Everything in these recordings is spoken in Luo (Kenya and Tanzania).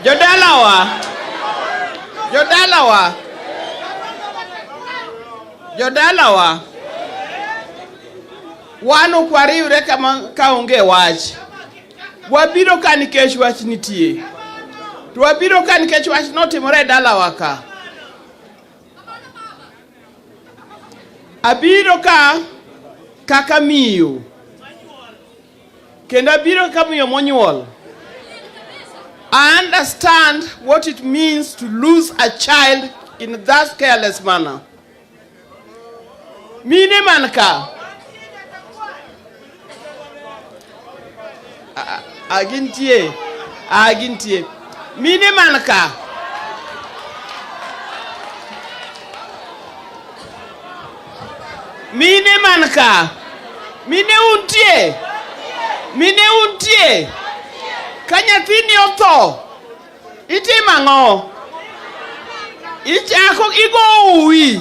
Jodalawa. Wano kwariure kama kaonge wach. Wabiro ka nikech wach nitie. To wabiro ka nikech wach notimore dalawa ka. Abiro ka kaka miyo. Kendo abiro ka miyo monyuol. I understand what it means to lose a child in that careless manner. Mine manka. Agintie. Mine manka. Mine manka. Mine untie. Kanyathini otho. Itimang'o. Ichako igo uwi.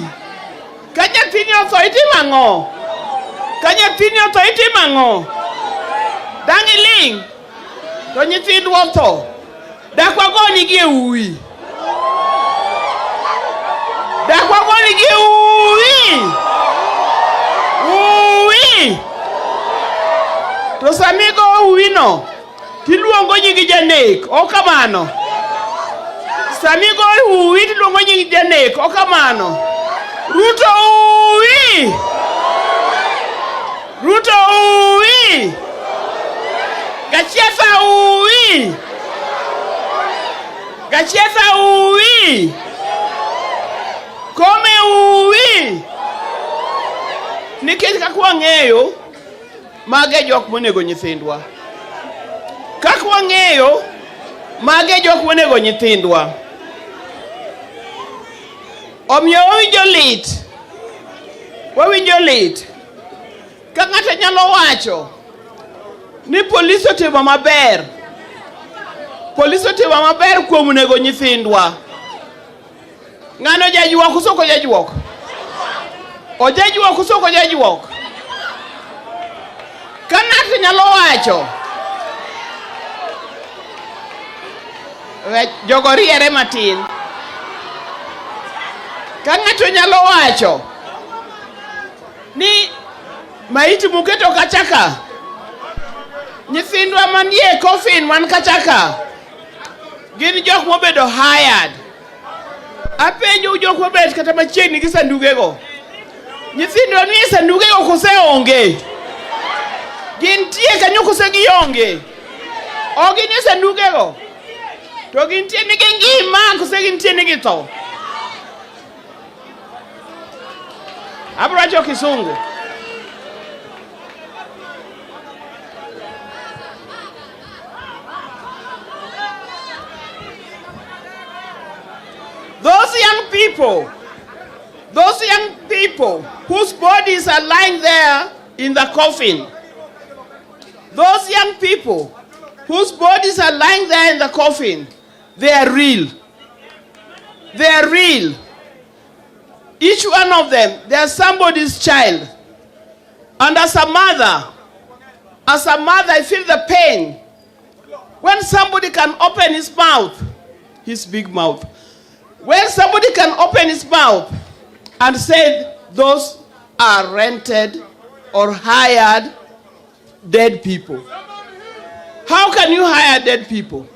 Kanyathini otho itimang'o. Kanyathini otho itimang'o. Dangiling. To nyithindu otho. Dakwagoni gi uwi. Dakwagoni gi uwi. Uwi. To samigo uwi no. Tiluongo nyingi janek, okamano. Samigo uwi tiluongo nyingi janek, okamano. Ruto uwi! Ruto uwi! Gachietha uwi! Gachietha uwi! Kome uwi! Nikech kakwa ng'eyo, mage jok monego nyithindwa. Kakwa ng'eyo, mage jok monego nyithindwa. Omiyo wawinjo lit. Ka ng'ato nyalo wacho ni polis otimo maber. Polis otimo maber kuom nego nyithindwa. Ng'ano jajuok usoko jajuok. Ojajuok usoko jajuok. Ka ng'ato nyalo wacho jogo riere matin. Ka ng'ato nyalo wacho ni maiti muketo kachaka. Nyithindwa manie coffin man kachaka. Gin jok mobedo hired. Apenjo jok mobet kata machiegni gi sandugego. Nyithindwa ni sandugego kose onge. Gin tie kanyo kose gionge. Ogi ni sandugego. To gin tie ni ngima kose gin tie ni githo. Abracho kisungu. Those young people whose bodies are lying there in the coffin. Those young people whose bodies are lying there in the coffin, they are real. They are real. Each one of them, they are somebody's child. And as a mother, I feel the pain when somebody can open his mouth, his big mouth. When somebody can open his mouth and say those are rented or hired dead people. How can you hire dead people?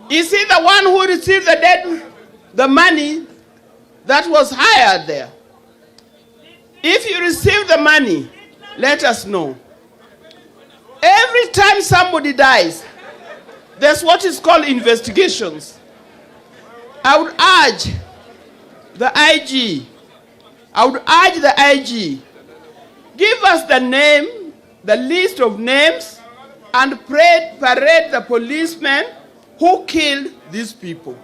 Is he the one who received the money that was hired there? If you receive the money, let us know. Every time somebody dies, there's what is called investigations. I would urge the IG, give us the name, the list of names, and parade the policemen who killed these people.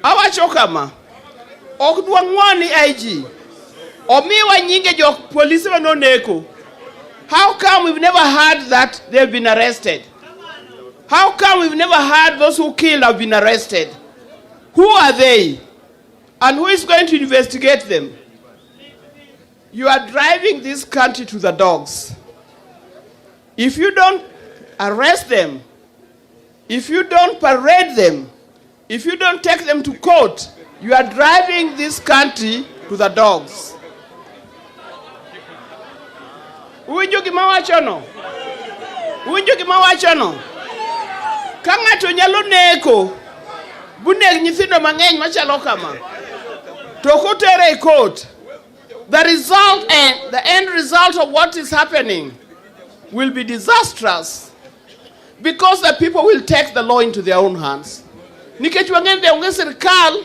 Our chokama, okdwangwani IG, omiwa nyinge jok policemen no neko. How come we've never heard that they've been arrested? How come we've never heard those who killed have been arrested? Who are they? And who is going to investigate them? You are driving this country to the dogs. If you don't arrest them, If you don't parade them, if you don't take them to court, you are driving this country to the dogs. Uwinjo gima wachono? Uwinjo gima wachono? Ka ng'ato nyalo neko, buneg nyithindo mang'eny machalo kama, to kotere e court, the result and the end result of what is happening will be disastrous, because the people will take the law into their own hands. Nikech wang'ende onge sirkal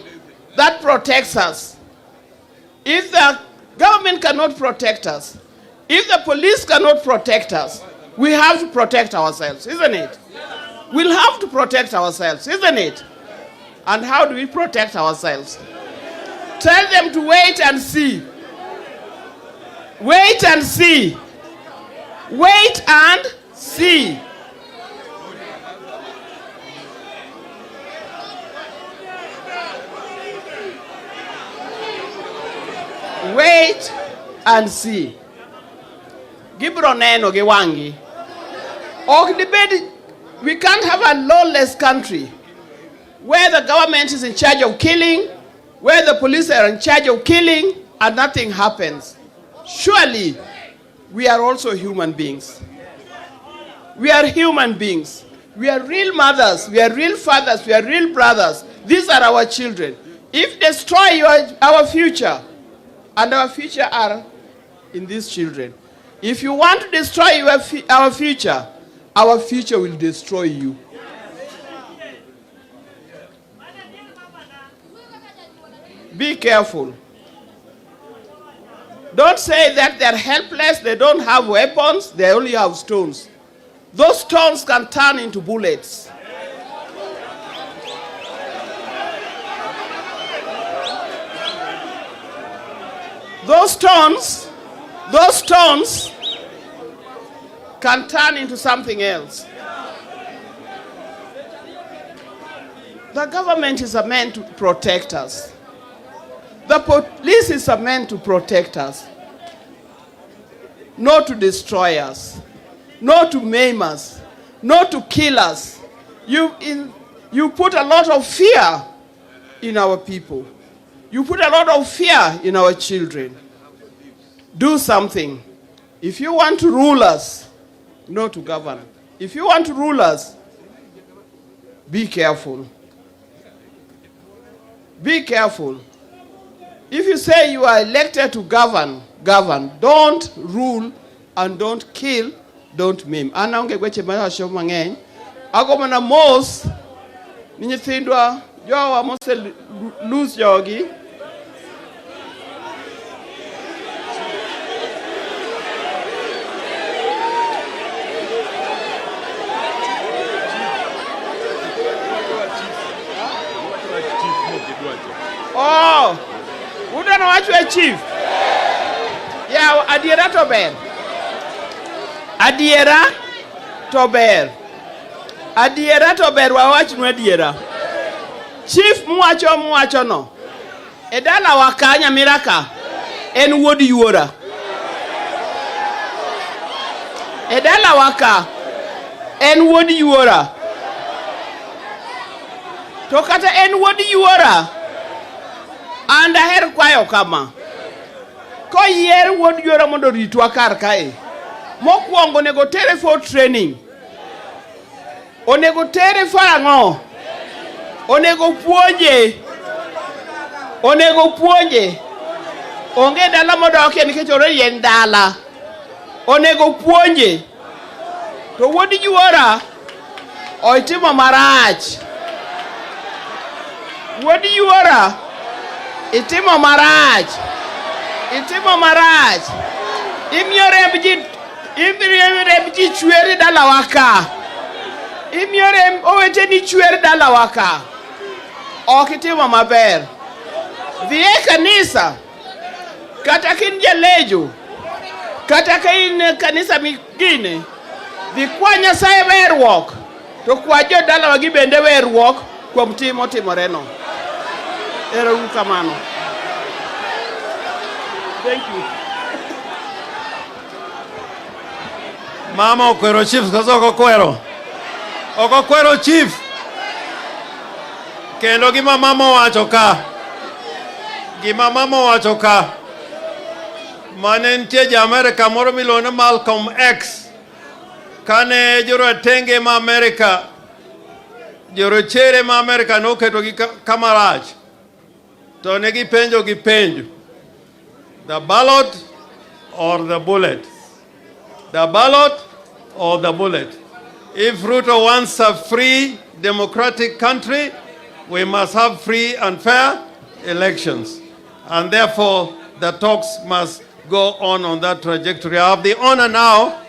that protects us. If the government cannot protect us, if the police cannot protect us, we have to protect ourselves, isn't it? We'll have to protect ourselves, isn't it? And how do we protect ourselves? Tell them to wait and see. Wait and see. Wait and see. Wait and see. Gibro neno gi wangi. Ok debedi. We can't have a lawless country where the government is in charge of killing, where the police are in charge of killing, and nothing happens. Surely, we are also human beings. We are human beings. We are real mothers, we are real fathers, we are real brothers. These are our children. If destroy our future, and our future are in these children. If you want to destroy our future will destroy you. Be careful. Don't say that they're helpless, they don't have weapons, they only have stones. Those stones can turn into bullets. Those stones can turn into something else. The government is meant to protect us. The police is meant to protect us, not to destroy us, not to maim us, not to kill us. You put a lot of fear in our people. You put a lot of fear in our children. Do something. If you want to rule us, not to govern. If you want to rule us, be careful. Be careful. If you say you are elected to govern, govern. Don't rule and don't kill, don't maim. Ana onge gweche masho mang'eny. Ago mana mos ni nyithindwa jowa mose lose jogi. Oh, who don't know what to achieve? Yeah, adiera to ber. Adiera to ber. Adiera to ber wawach nu adiera. Chief muwacho no. Edala wakanya miraka. En wuod yuora. Edala waka. En wuod yuora. To kata en wuod yuora. And aher kwayo kama. Ko yer wuod yuora mondo ritwa kar kae. Mokwongo nego tere for training. Onego tere for ang'o. Onego puonje. Onego puonje. Onge dala modoke nikech already en dala. Onego puonje. To wuod yuora oitimo marach. Wuod yuora itimo marach. Itimo marach. Imiyo remb ji chweri dala waka. Imiyo remb owete ni chweri dala waka. Ok itimo maber. Dhi e kanisa. Kata kin jalejo. Kata kin kanisa migine. Dhi kwa Nyasaye werruok. To kwa jo dala wagi bende werruok kuom timo timoreno. Ero kamano. Thank you. Mama okwero chiefs kasoko kwero. Okokwero chief. Kendo gima mama wacho ka. Gima mama wacho ka. Mane nitie ja-Amerika moro miluongo ni Malcolm X. Kane jorotenge ma Amerika, jorochere ma Amerika noketogi kama rach. To ne gipenjo gi penjo. The ballot or the bullet? The ballot or the bullet? If Ruto wants a free, democratic country, we must have free and fair elections. And therefore, the talks must go on that trajectory. I have the honor now